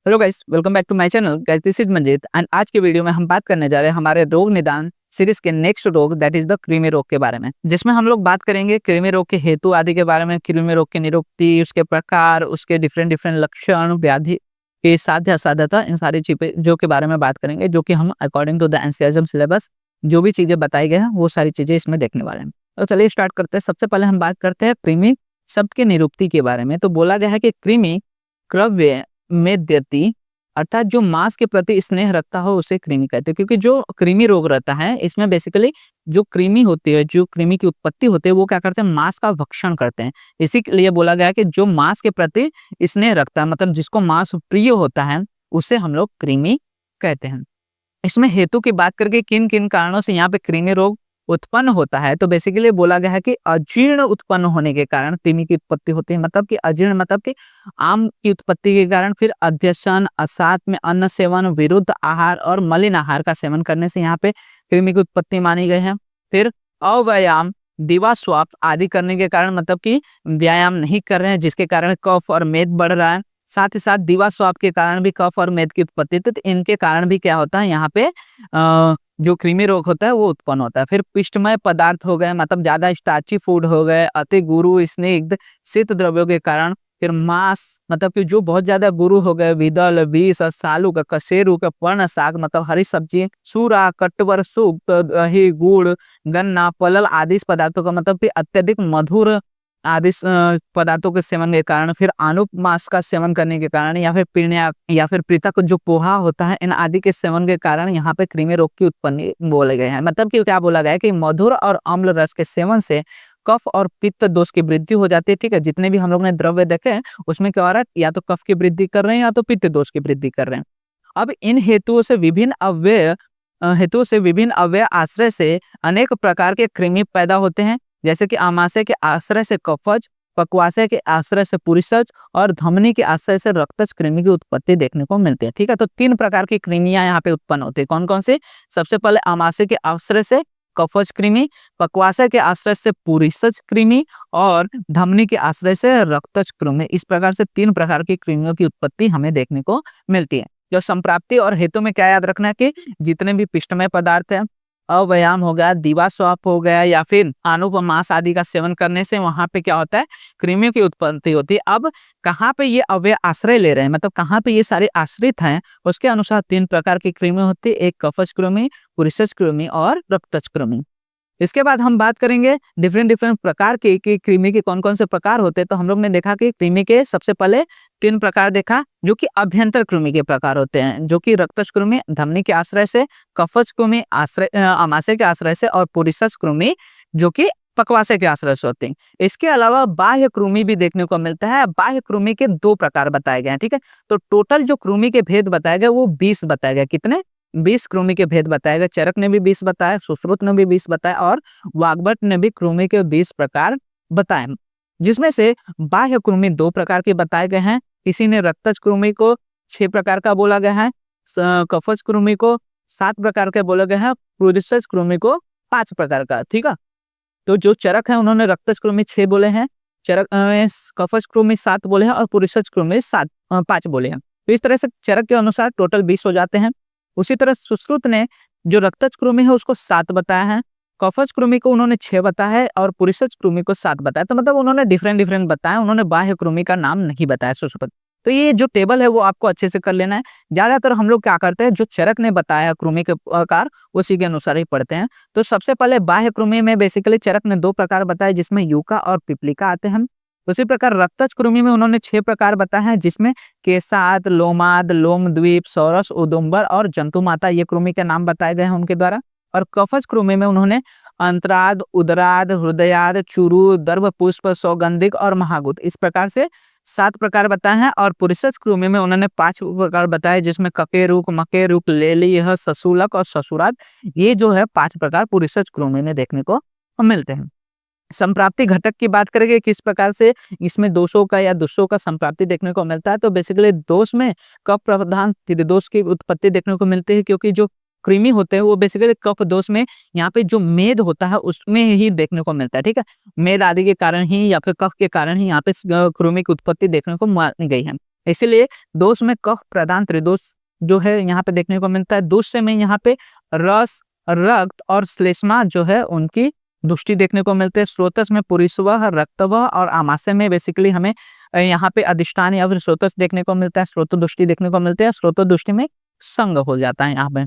Hello guys, welcome back to my channel. Guys, this is Manjeet and आज के video में हम बात करने जा रहे हैं हमारे रोग निदान सीरीज के नेक्स्ट रोग दैट इज द कृमि रोग के बारे में, जिसमें हम लोग बात करेंगे कृमि रोग के हेतु आदि के बारे में, कृमि रोग की निरुक्ति, उसके प्रकार, उसके डिफरेंट डिफरेंट लक्षण, व्याधि के साध्य असाध्यता, इन सारी चीजें जो के बारे में बात करेंगे, जो कि हम according to the NCERT syllabus जो भी चीजें बताई गई हैं वो सारी चीजें इसमें देखने वाले हैं। तो चलिए स्टार्ट करते हैं। सबसे पहले हम बात करते हैं कृमि शब्द की निरुक्ति के बारे में। तो बोला गया है कि कृमि क्रव्य में देती, अर्थात जो मांस के प्रति स्नेह रखता हो उसे कृमि कहते हैं। क्योंकि जो कृमि रोग रहता है इसमें बेसिकली जो कृमि होती है, जो कृमि की उत्पत्ति होती है, वो क्या करते हैं, मांस का भक्षण करते हैं। इसी के लिए बोला गया है कि जो मांस के प्रति स्नेह रखता है, मतलब जिसको मांस प्रिय होता है, उसे हम लोग कृमि कहते हैं। इसमें हेतु की बात करके किन किन कारणों से यहाँ पे कृमि रोग उत्पन्न होता है, तो बेसिकली बोला गया है कि अजीर्ण उत्पन्न होने के कारण कृमि की उत्पत्ति होती है। मतलब कि अजीर्ण मतलब कि आम की उत्पत्ति के कारण, फिर अध्यशन, असात में अन्न सेवन, विरुद्ध आहार और मलिन आहार का सेवन करने से यहाँ पे कृमि की उत्पत्ति मानी गई है। फिर अव्यायाम, दिवा स्वाप आदि करने के कारण, मतलब कि व्यायाम नहीं कर रहे हैं जिसके कारण कफ और मेद बढ़ रहा है। साथ ही साथ दिवा स्वाप के कारण भी कफ और मेद की उत्पत्ति, तो इनके कारण भी क्या होता है, यहाँ पे जो कृमि रोग होता है वो उत्पन्न होता है। फिर पिष्टमय पदार्थ हो गए, मतलब ज्यादा स्टार्ची फूड हो गए, अति गुरु स्निग्ध शीत द्रव्यों के कारण। फिर मांस, मतलब कि जो बहुत ज्यादा गुरु हो गए, विदल, बीस, सालू का, कसेरू का, पर्ण शाक, मतलब हरी सब्जी, सूरा, कटवर, सूप, दही, गुड़, गन्ना, पलल आदि इस पदार्थों का, मतलब कि अत्यधिक मधुर आदि पदार्थों के सेवन के कारण, फिर आनुप मांस का सेवन करने के कारण, या फिर पीण्या या फिर पृथक जो पोहा होता है, इन आदि के सेवन के कारण यहाँ पे कृमि रोग की उत्पत्ति बोले गए हैं। मतलब कि क्या बोला गया है कि मधुर और अम्ल रस के सेवन से कफ और पित्त दोष की वृद्धि हो जाती है। ठीक है, जितने भी हम लोग ने द्रव्य देखे हैं उसमें क्या हो रहा है, या तो कफ की वृद्धि कर रहे हैं या तो पित्त दोष की वृद्धि कर रहे हैं। अब इन हेतुओं से विभिन्न अव्यय आश्रय से अनेक प्रकार के कृमि पैदा होते हैं, जैसे कि आमाशय के आश्रय से कफज, पक्वाशय के आश्रय से पुरीसज और धमनी के आश्रय से रक्तज कृमि की उत्पत्ति देखने को मिलती है। ठीक है, तो 3 प्रकार की कृमियां यहाँ पे उत्पन्न होती है। कौन कौन से? सबसे पहले आमाशय के आश्रय से कफज कृमि, पक्वाशय के आश्रय से पुरीसज कृमि और धमनी के आश्रय से रक्तज कृमि। इस प्रकार से 3 प्रकार की कृमियों की उत्पत्ति हमें देखने को मिलती है। जो संप्राप्ति और हेतु में क्या याद रखना है कि जितने भी पिष्टमय पदार्थ है, अव्यायाम हो गया, दिवा स्वाप हो गया, या फिर मांस आदि का सेवन करने से वहां पे क्या होता है, कृमियों की उत्पत्ति होती है। अब कहाँ पे ये अव्यय आश्रय ले रहे हैं, मतलब कहाँ पे ये सारे आश्रित हैं, उसके अनुसार 3 प्रकार की कृमि होती है, एक कफज कृमि, पुरीसज कृमि और रक्तज कृमि। इसके बाद हम बात करेंगे डिफरेंट डिफरेंट प्रकार के कि कृमि के कौन कौन से प्रकार होते हैं। तो हम लोग ने देखा कि कृमि के सबसे पहले 3 प्रकार देखा, जो कि अभ्यंतर कृमि के प्रकार होते हैं, जो कि रक्तज कृमि धमनी के आश्रय से, कफज कृमि आमाशय के आश्रय से और पुरीसज कृमि जो कि पक्वाशय के आश्रय से होते हैं। इसके अलावा बाह्य कृमि भी देखने को मिलता है। बाह्य कृमि के 2 प्रकार बताए गए हैं। ठीक है, तो टोटल जो कृमि के भेद बताए गए वो 20 बताए गए। कितने? 20 कृमि के भेद बताए गए। चरक ने भी 20 बताया, सुश्रुत ने भी 20 बताया और वाग्भट ने भी कृमि के 20 प्रकार बताए, जिसमें से बाह्य कृमि 2 प्रकार के बताए गए हैं। किसी ने रक्तज कृमि को 6 प्रकार का बोला गया है, कफज कृमि को 7 प्रकार के बोला गया है, पुरीसज कृमि को 5 प्रकार का। ठीक है, तो जो चरक है उन्होंने रक्तज कृमि 6 बोले हैं, चरक कफज कृमि 7 बोले हैं और पुरीसज कृमि 5 बोले हैं। तो इस तरह से चरक के अनुसार टोटल 20 हो जाते हैं। उसी तरह सुश्रुत ने जो रक्तज कृमि है उसको 7 बताया है, कफज कृमि को उन्होंने 6 बताया है और पुरीसज कृमि को 7 बताया। तो मतलब उन्होंने डिफरेंट डिफरेंट बताया, उन्होंने बाह्य कृमि का नाम नहीं बताया सुश्रुत। तो ये जो टेबल है वो आपको अच्छे से कर लेना है। ज्यादातर हम लोग क्या करते हैं, जो चरक ने बताया कृमि के प्रकार उसी के अनुसार ही पढ़ते हैं। तो सबसे पहले बाह्य कृमि में बेसिकली चरक ने 2 प्रकार बताए, जिसमें यूका और पिपलिका आते हैं। उसी प्रकार रक्तज कृमि में उन्होंने 6 प्रकार बताए हैं, जिसमें केसाद, लोमाद, लोमद्वीप, सौरस, उदुम्बर और जंतुमाता ये कृमि के नाम बताए गए हैं उनके द्वारा। और कफज कृमि में उन्होंने अंतराद, उदराद, हृदयाद, चुरु, दर्भ पुष्प, सौगंधिक और महागुत इस प्रकार से 7 प्रकार बताए हैं। और पुरीसज कृमि में उन्होंने 5 प्रकार बताए, जिसमें ककेरुक, मकेरुक, लेलीह, ससुलक और ससुराद, ये जो है 5 प्रकार पुरीसज कृमि में देखने को मिलते हैं। संप्राप्ति घटक की बात करेंगे, किस प्रकार से इसमें दोषों का या दुष्टों का संप्राप्ति देखने को मिलता है। तो बेसिकली दोष में कफ प्रधान त्रिदोष की उत्पत्ति देखने को मिलती है, क्योंकि जो कृमि होते हैं वो बेसिकली कफ दोष में, यहाँ पे जो मेद होता है उसमें ही देखने को मिलता है। ठीक है, मेद आदि के कारण ही या फिर कफ के कारण ही यहाँ पे कृमि की उत्पत्ति देखने को मिल गई है। इसीलिए दोष में कफ प्रधान त्रिदोष जो है यहाँ पे देखने को मिलता है। दूसरे में यहाँ पे रस, रक्त और श्लेष्मा जो है उनकी दृष्टि देखने को मिलते हैं। स्रोतस में पुरीस्वः, रक्तवः और आमाशय में बेसिकली हमें यहाँ पे अधिष्ठान या फिर स्रोतस देखने को मिलता है, स्रोत दृष्टि देखने को मिलती है। स्रोत दृष्टि में संग हो जाता है। यहाँ पे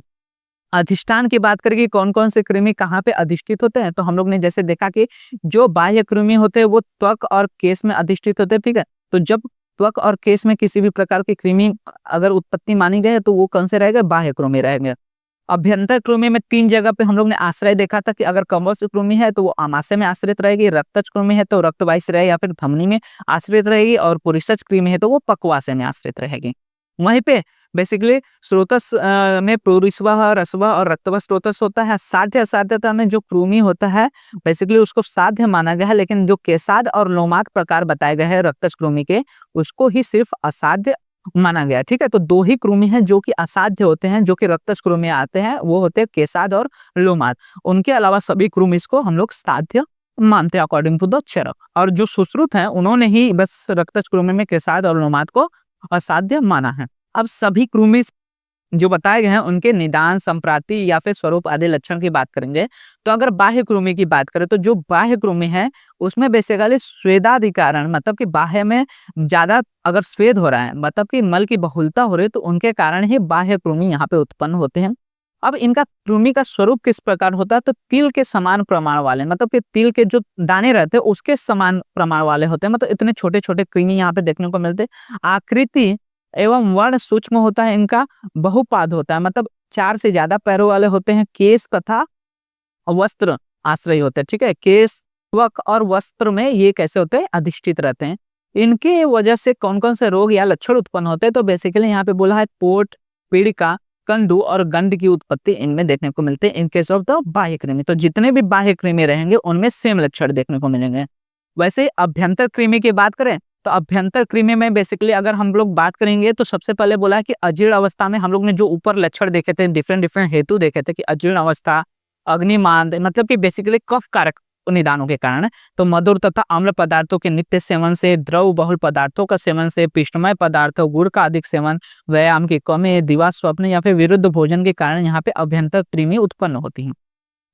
अधिष्ठान की बात करेंगे, कौन कौन से कृमि कहाँ पे अधिष्ठित होते हैं, तो हम लोग ने जैसे देखा कि जो बाह्य कृमि होते हैं वो त्वक और केश में अधिष्ठित होते हैं। ठीक है, तो जब त्वक और केश में किसी भी प्रकार की कृमि अगर उत्पत्ति मानी गई तो वो कौन से रहेगा, बाह्य कृमि रहेंगे। अभ्यंतर कृमि में 3 जगह पे हम लोग ने आश्रय देखा था कि अगर कवच कृमि है तो वो आमाशय में आश्रित रहेगी, रक्तज कृमि है तो रक्तवाही से रहेगी या फिर धमनी में आश्रित रहेगी, और पुरीषज कृमि है तो वो पक्वाशय में आश्रित रहेगी। वहीं पे बेसिकली स्रोतस में पुरीस्वः, रसवः और रक्तवः स्रोतस होता है। साध्य असाध्यता में जो कृमि होता है बेसिकली उसको साध्य माना गया है, लेकिन जो केसाद और लोमाक प्रकार बताए गए हैं रक्तज कृमि के उसको ही सिर्फ असाध्य माना गया। ठीक है, तो 2 ही कृमि हैं जो कि असाध्य होते हैं, जो कि रक्तज कृमि आते हैं, वो होते हैं केसाद और लोमाक। उनके अलावा सभी कृमि को हम लोग साध्य मानते हैं अकॉर्डिंग टू द चरक। और जो सुश्रुत हैं उन्होंने ही बस रक्तज कृमि में केसाद और लोमाक को असाध्य माना है। अब सभी कृमि जो बताए गए हैं उनके निदान, संप्राति या फिर स्वरूप आदि लक्षण की बात करेंगे। तो अगर बाह्य कृमि की बात करें तो जो बाह्य कृमि है उसमें बेसिकली स्वेदादि कारण, मतलब कि बाह्य में ज्यादा अगर स्वेद हो रहा है, मतलब कि मल की बहुलता हो रही है, तो उनके कारण ही बाह्य कृमि यहाँ पे उत्पन्न होते हैं। अब इनका कृमि का स्वरूप किस प्रकार होता है, तो तिल के समान प्रमाण वाले, मतलब कि तिल के जो दाने रहते हैं उसके समान प्रमाण वाले होते हैं। मतलब इतने छोटे छोटे कृमि यहाँ पे देखने को मिलते हैं। आकृति एवं वर्ण सूक्ष्म होता है, इनका बहुपाद होता है, मतलब 4 से ज्यादा पैरों वाले होते हैं। केश तथा वस्त्र आश्रय होते हैं। ठीक है, केश, त्वक और वस्त्र में ये कैसे होते हैं, अधिष्ठित रहते हैं। इनके वजह से कौन कौन से रोग या लक्षण उत्पन्न होते हैं, तो बेसिकली यहाँ पे बोला है पोट, पीड़िका, कंडू और गंड की उत्पत्ति इनमें देखने को मिलते हैं इन केस ऑफ द बाह्य कृमि। तो जितने भी बाह्य कृमि रहेंगे उनमें सेम लक्षण देखने को मिलेंगे। वैसे अभ्यंतर कृमि की बात करें तो अभ्यंतर कृमि में बेसिकली अगर हम लोग बात करेंगे तो सबसे पहले बोला है कि अजीर्ण अवस्था में हम लोग ने जो ऊपर लक्षण देखे थे, डिफरेंट डिफरेंट हेतु देखे थे कि अजीर्ण अवस्था, अग्निमांद, मतलब कि बेसिकली कफ कारक निदानों के कारण, तो मधुर तथा अम्ल पदार्थों के नित्य सेवन से, द्रव बहुल पदार्थों का सेवन से, पिष्टमय पदार्थों, गुड़ का अधिक सेवन, व्यायाम की कमी, दिवा स्वप्न या फिर विरुद्ध भोजन के कारण यहाँ पे अभ्यंतर कृमि उत्पन्न होती है।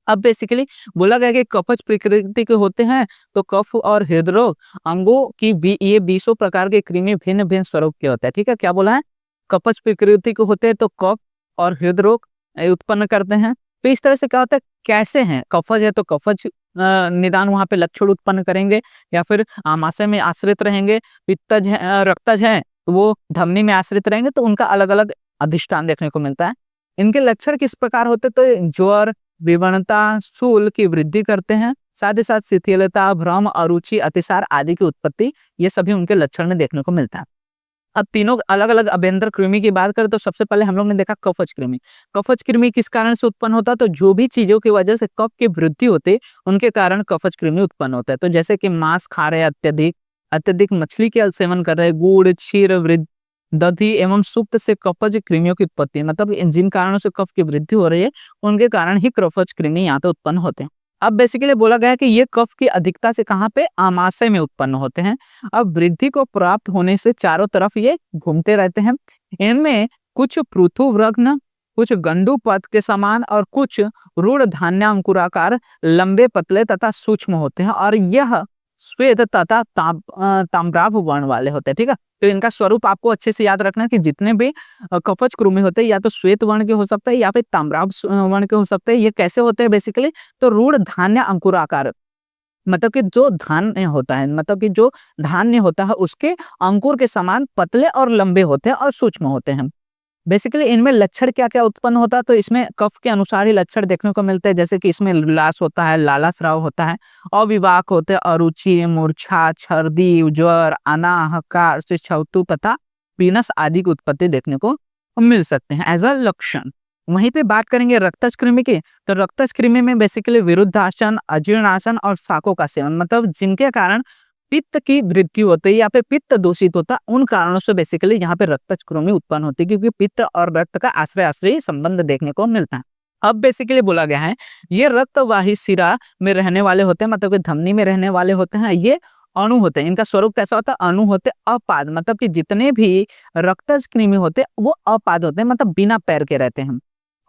अब बेसिकली बोला गया कि कफज प्रकृति के होते हैं, तो कफ और हृदरोग अंगों की ये 20 प्रकार के कृमि भिन्न भिन्न स्वरूप के होते हैं। ठीक है, क्या बोला है, कफज प्रकृति के होते हैं तो कफ और हृदरोग उत्पन्न करते हैं। तो इस तरह से क्या होता है, कैसे हैं, कफज है तो कफज निदान वहां पे लक्षण उत्पन्न करेंगे, या फिर आमाशय में आश्रित रहेंगे। पित्तज है, रक्तज है तो वो धमनी में आश्रित रहेंगे, तो उनका अलग अलग अधिष्ठान देखने को मिलता है। इनके लक्षण किस प्रकार होते, तो ज्वर, विवरणता, शूल की वृद्धि करते हैं, साथ ही साथ शिथिलता, भ्रम, अरुचि, अतिसार आदि की उत्पत्ति, ये सभी उनके लक्षण में देखने को मिलता है। अब तीनों अलग अलग अभ्यंतर कृमि की बात करें तो सबसे पहले हम लोग ने देखा कफज कृमि। कफज कृमि किस कारण से उत्पन्न होता है, तो जो भी चीजों की वजह से कफ की वृद्धि होती है उनके कारण कफज कृमि उत्पन्न होता है। तो जैसे कि मांस खा रहे अत्यधिक, अत्यधिक मछली के सेवन कर रहे, गुड़, क्षीर, वृद्धि, दधि एवं सुप्त से कफज कृमियों की उत्पत्ति, मतलब जिन कारणों से कफ की वृद्धि हो रही है उनके कारण ही कफज कृमि यहाँ पे उत्पन्न होते हैं। अब बेसिकली बोला गया है कि ये कफ की अधिकता से कहाँ पे, आमाशय में उत्पन्न होते हैं। अब वृद्धि को प्राप्त होने से चारों तरफ ये घूमते रहते हैं। इनमें कुछ पृथुव्रग्न, कुछ गंडूपथ के समान और कुछ रूढ़ धान्य अंकुराकार, लंबे, पतले तथा सूक्ष्म होते हैं, और यह श्वेत तथा ताम्राभ वर्ण वाले होते हैं। ठीक है, तो इनका स्वरूप आपको अच्छे से याद रखना है कि जितने भी कफज कृमि होते हैं या तो श्वेत वर्ण के हो सकते हैं या फिर ताम्राभ वर्ण के हो सकते हैं। ये कैसे होते हैं बेसिकली, तो रूढ़ धान्य अंकुराकार, मतलब कि जो धान्य होता है, मतलब कि जो धान्य होता है उसके अंकुर के समान पतले और लंबे होते हैं और सूक्ष्म होते हैं। बेसिकली इनमें लक्षण क्या क्या उत्पन्न होता है, तो इसमें कफ के अनुसार ही लक्षण देखने को मिलते हैं। जैसे कि इसमें उल्लास होता है, लाला स्राव होता है, अविवाक होते हैं, अरुचि, मूर्छा, छर्दी, ज्वर, अनाहकार, छौतु तथा पीनस आदि की उत्पत्ति देखने को मिल सकते हैं एज अ लक्षण। वहीं पे बात करेंगे रक्तज कृमि की, तो रक्तज कृमि में बेसिकली विरुद्धासन, अजीर्णासन और शाकों का सेवन, मतलब जिनके कारण पित्त की वृद्धि होती है या फिर पित्त दूषित होता है, उन कारणों से बेसिकली यहाँ पे रक्तज कृमि उत्पन्न होती है, क्योंकि पित्त और रक्त का आश्रय आश्रयी संबंध देखने को मिलता है। अब बेसिकली बोला गया है ये रक्तवाही शिरा में रहने वाले होते हैं, मतलब कि धमनी में रहने वाले होते हैं। ये अणु होते हैं, इनका स्वरूप कैसा होता है, अणु होते अपाद, मतलब कि जितने भी रक्तज कृमि होते हैं वो अपाद होते हैं, मतलब बिना पैर के रहते हैं।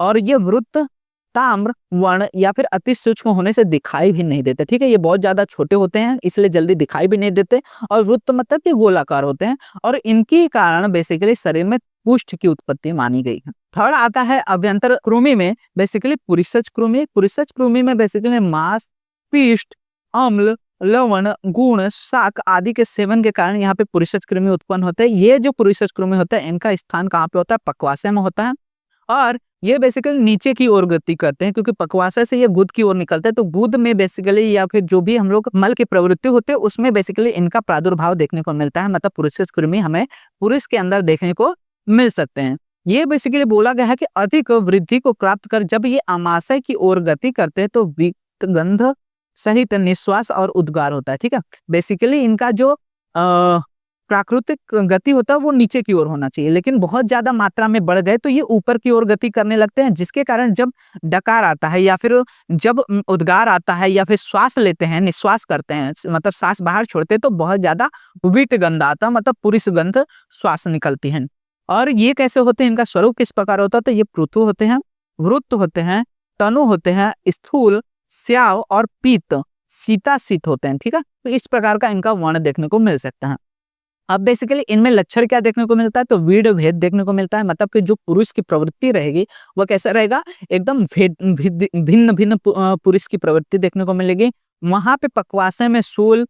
और ये वृत्त, ताम्र, वर्ण या फिर अति सूक्ष्म होने से दिखाई भी नहीं देते, ठीक है। ये बहुत ज्यादा छोटे होते हैं इसलिए जल्दी दिखाई भी नहीं देते, और वृत्त मतलब कि गोलाकार होते हैं, और इनके कारण बेसिकली शरीर में पुष्ट की उत्पत्ति मानी गई है। थर्ड आता है अभ्यंतर कृमि में बेसिकली पुरीसज कृमि। पुरीसज कृमि में बेसिकली मांस, पिष्ट, अम्ल, लवण, गुण, शाक आदि के सेवन के कारण यहाँ पे पुरीसज कृमि उत्पन्न होते हैं। ये जो पुरीसज कृमि होता है इनका स्थान कहाँ पे होता है, पक्वाशय में होता है, और ये बेसिकली नीचे की ओर गति करते हैं, क्योंकि पक्वाशय से ये गुद की ओर निकलते हैं, तो गुद में बेसिकली या फिर जो भी हम लोग मल की प्रवृत्ति होते हैं उसमें बेसिकली इनका प्रादुर्भाव देखने को मिलता है, मतलब पुरुष कृमि हमें पुरुष के अंदर देखने को मिल सकते हैं। ये बेसिकली बोला गया है कि अधिक वृद्धि को प्राप्त कर जब ये आमाशय की ओर गति करते हैं तो विक्त गंध सहित निश्वास और उद्गार होता है, ठीक है। बेसिकली इनका जो प्राकृतिक गति होता है वो नीचे की ओर होना चाहिए, लेकिन बहुत ज्यादा मात्रा में बढ़ गए तो ये ऊपर की ओर गति करने लगते हैं, जिसके कारण जब डकार आता है या फिर जब उद्गार आता है या फिर श्वास लेते हैं, निश्वास करते हैं, मतलब सांस बाहर छोड़ते हैं तो बहुत ज्यादा विट गंध आता है, मतलब पुरुष गंध श्वास निकलती है। और ये कैसे होते हैं, इनका स्वरूप किस प्रकार होता है, तो ये पृथु होते हैं, वृत्त होते हैं, तनु होते हैं, स्थूल, स्याव और पीत, सीताशीत होते हैं, ठीक है। तो इस प्रकार का इनका वर्ण देखने को मिल सकता है। अब बेसिकली इनमें लक्षण क्या देखने को मिलता है, तो वीड भेद देखने को मिलता है, मतलब कि जो पुरुष की प्रवृत्ति रहेगी वह कैसा रहेगा, एकदम भिन्न भिन्न पुरुष की प्रवृत्ति देखने को मिलेगी। वहां पे पक्वाशय में शूल,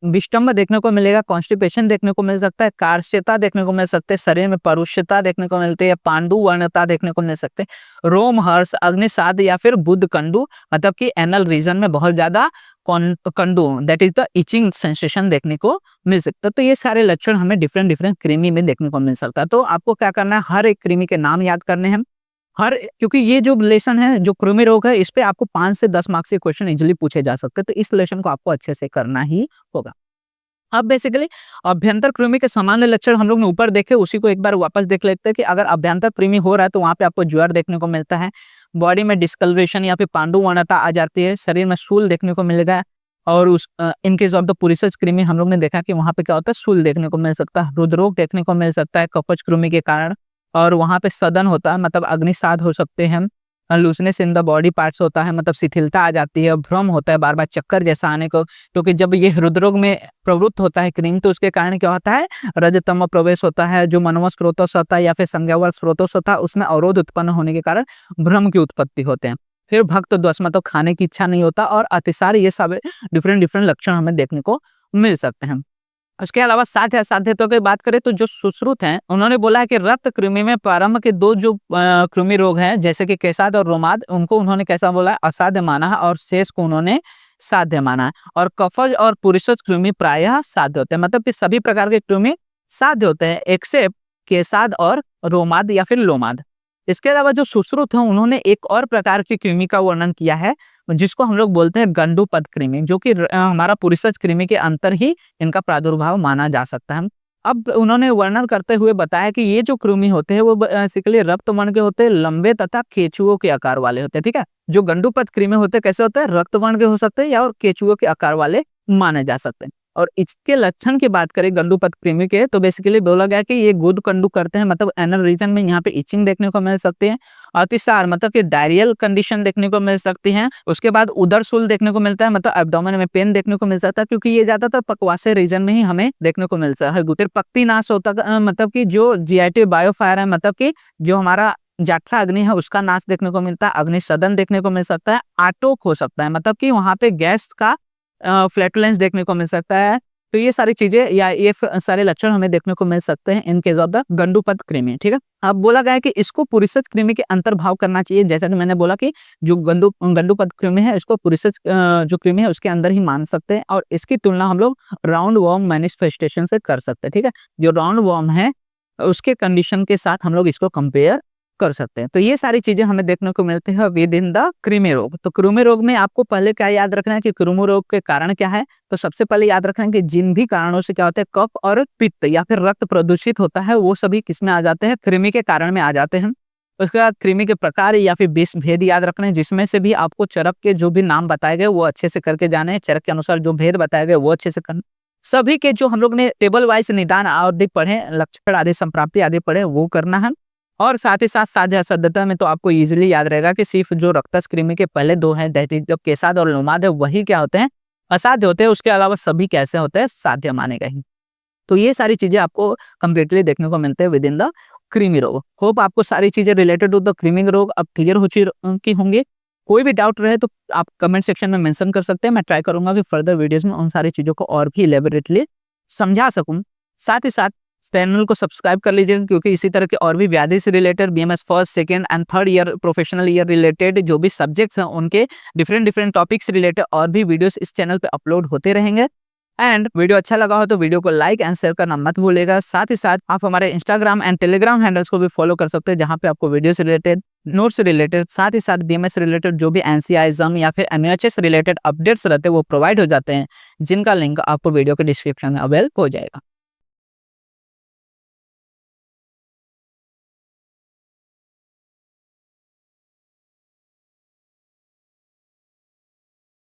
विष्टम्भ देखने को मिलेगा, कॉन्स्टिपेशन देखने को मिल सकता है, कार्श्यता देखने को मिल सकते हैं, शरीर में परुष्यता देखने को मिलती है, पांडु वर्णता देखने को मिल सकते हैं, रोमहर्ष, अग्निसाद या फिर बुद्ध कंडु, मतलब कि एनल रीजन में बहुत ज्यादा कंडू that is the itching sensation देखने को मिल सकता है। तो ये सारे लक्षण हमें डिफरेंट डिफरेंट कृमि में देखने को मिल सकता है। तो आपको क्या करना है, हर एक कृमि के नाम याद करने हैं, क्योंकि ये जो लेसन है जो कृमि रोग है इस पे आपको 5 से 10 मार्क्स के क्वेश्चन इजीली पूछे जा सकते हैं, तो इस लेसन को आपको अच्छे से करना ही होगा। अब बेसिकली अभ्यंतर कृमि के सामान्य लक्षण हम लोग ने ऊपर देखे, उसी को एक बार वापस देख लेते हैं कि अगर अभ्यंतर कृमि हो रहा है तो वहां पे आपको ज्वर देखने को मिलता है, बॉडी में डिस्कलरेशन या फिर पांडु वर्णता आ जाती है, शरीर में शूल देखने को मिलेगा, और उस इन केस ऑफ द पुरीसज कृमि हम लोग ने देखा कि वहां पे क्या होता है, शूल देखने को मिल सकता है, हृदरोग देखने को मिल सकता है कफज कृमि के कारण, और वहां पे सदन होता है, मतलब अग्निसाद हो सकते हैं, looseness in the body parts होता है, मतलब शिथिलता आ जाती है, भ्रम होता है, बार बार चक्कर जैसा आने को, क्योंकि जब ये हृदरोग में प्रवृत्त होता है कृमि तो उसके कारण क्या होता है, रजतम प्रवेश होता है, जो मनोवश स्रोतोस होता है या फिर संज्ञावर स्रोतोस होता है उसमें अवरोध उत्पन्न होने के कारण भ्रम की उत्पत्ति होते हैं। फिर भक्त द्वस, मतलब खाने की इच्छा नहीं होता, और अतिसार, ये सब डिफरेंट डिफरेंट लक्षण हमें देखने को मिल सकते हैं। उसके अलावा साथ या साध्यता की बात करें तो जो सुश्रुत हैं उन्होंने बोला है कि रक्त कृमि में प्रारंभ के दो जो कृमि रोग हैं जैसे कि केसाद और रोमाद, उनको उन्होंने कैसा बोला है, असाध्य माना है, और शेष को उन्होंने साध्य माना है। और कफज और पुरुषज कृमि प्रायः साध्य होते हैं, मतलब कि सभी प्रकार के कृमि साध्य होते हैं एक्सेप्ट केसाद और रोमाद या फिर लोमाद। इसके अलावा जो सुश्रुत है उन्होंने एक और प्रकार की कृमि का वर्णन किया है जिसको हम लोग बोलते हैं गंडुपद कृमि, जो कि हमारा पुरुषज कृमि के अंतर ही इनका प्रादुर्भाव माना जा सकता है। अब उन्होंने वर्णन करते हुए बताया कि ये जो कृमि होते हैं वो बेसिकली रक्त वर्ण के होते हैं, लंबे तथा केचुओं के आकार वाले होते हैं, ठीक है। जो गंडुपद कृमि होते हैं कैसे होते हैं, रक्त वर्ण के हो सकते हैं या और केचुओं के आकार वाले माने जा सकते हैं। और इसके लक्षण की बात करें गंडुपद कृमि के तो बेसिकली बोला गया कि ये गुद कंडू करते हैं, मतलब एनल रीजन में यहाँ पे इचिंग देखने को मिल सकते हैं, अतिसार मतलब कि डायरियल कंडीशन देखने को मिल सकती है। उसके बाद उदर शूल देखने को मिलता है, मतलब एब्डोमेन में पेन देखने को मिल सकता है, क्योंकि ये ज्यादातर पकवासे रीजन में ही हमें देखने को मिलता है। फिर पक्ति नाश होता है, मतलब कि जो जीआईटी बायोफायर है, मतलब कि जो हमारा जाठरा अग्नि है उसका नाश देखने को मिलता है, अग्नि सदन देखने को मिल सकता है, आटोक हो सकता है, मतलब कि वहां पे गैस का फ्लैटुलेंस देखने को मिल सकता है। तो ये सारी चीजें या ये सारे लक्षण हमें देखने को मिल सकते हैं इन केस ऑफ द गंडुपद कृमि, ठीक है। अब बोला गया है कि इसको पुरुषज कृमि के अंतर्भाव करना चाहिए, जैसा कि मैंने बोला कि जो गंडुपद कृमि है इसको पुरुषज जो कृमि है उसके अंदर ही मान सकते हैं, और इसकी तुलना हम लोग राउंड वॉर्म मैनिफेस्टेशन से कर सकते हैं, ठीक है। जो राउंड वॉर्म है उसके कंडीशन के साथ हम लोग इसको कंपेयर कर सकते हैं। तो ये सारी चीजें हमें देखने को मिलती है विद इन द कृमि रोग। तो कृमि रोग में आपको पहले क्या याद रखना है कि कृमि रोग के कारण क्या है, तो सबसे पहले याद रखना है कि जिन भी कारणों से क्या होता है कफ और पित्त या फिर रक्त प्रदूषित होता है वो सभी किस में आ जाते हैं, कृमि के कारण में आ जाते हैं। उसके बाद कृमि के प्रकार या फिर विष भेद याद रखने हैं, जिसमें से भी आपको चरक के जो भी नाम बताए गए वो अच्छे से करके जाने हैं, चरक के अनुसार जो भेद बताए गए वो अच्छे से करना। सभी के जो हम लोग ने टेबल वाइज निदान आदि पढ़े, लक्षण आदि संप्राप्ति आदि पढ़े वो करना है। और साथ ही साथ साध्य असद्धता में तो आपको इजीली याद रहेगा कि सिर्फ जो रक्तज कृमि के पहले दो हैं, जो केसाद और लोमाद है, वही क्या होते हैं, असाध्य होते हैं। उसके अलावा सभी कैसे होते हैं, साध्य माने गए। तो ये सारी चीजें आपको कंप्लीटली देखने को मिलते हैं विद इन द कृमि रोग। होप आपको सारी चीजें रिलेटेड टू द कृमि रोग अब क्लियर हो चुकी होंगी। कोई भी डाउट रहे तो आप कमेंट सेक्शन में मेंशन कर सकते हैं। मैं ट्राई करूंगा कि फर्दर वीडियोस में उन सारी चीजों को और भी इलेबोरेटली समझा सकूं। साथ ही साथ चैनल को सब्सक्राइब कर लीजिएगा, क्योंकि इसी तरह के और भी व्याधि से related BMS first, second and third year professional year related जो भी सब्जेक्ट्स हैं उनके डिफरेंट टॉपिक्स रिलेटेड और भी वीडियोस इस चैनल पे अपलोड होते रहेंगे। एंड वीडियो अच्छा लगा हो तो वीडियो को लाइक एंड शेयर करना मत भूलिएगा। साथ ही साथ आप हमारे इंस्टाग्राम एंड टेलीग्राम हैंडल्स को भी फॉलो कर सकते हैं, जहां पे आपको वीडियो से रिलेटेड, नोट्स से रिलेटेड, साथ ही साथ बीएमएस रिलेटेड जो भी एनसीआईएम या फिर एमएचएस रिलेटेड अपडेट्स रहते हैं वो प्रोवाइड हो जाते हैं, जिनका लिंक आपको वीडियो के डिस्क्रिप्शन में अवेल हो जाएगा।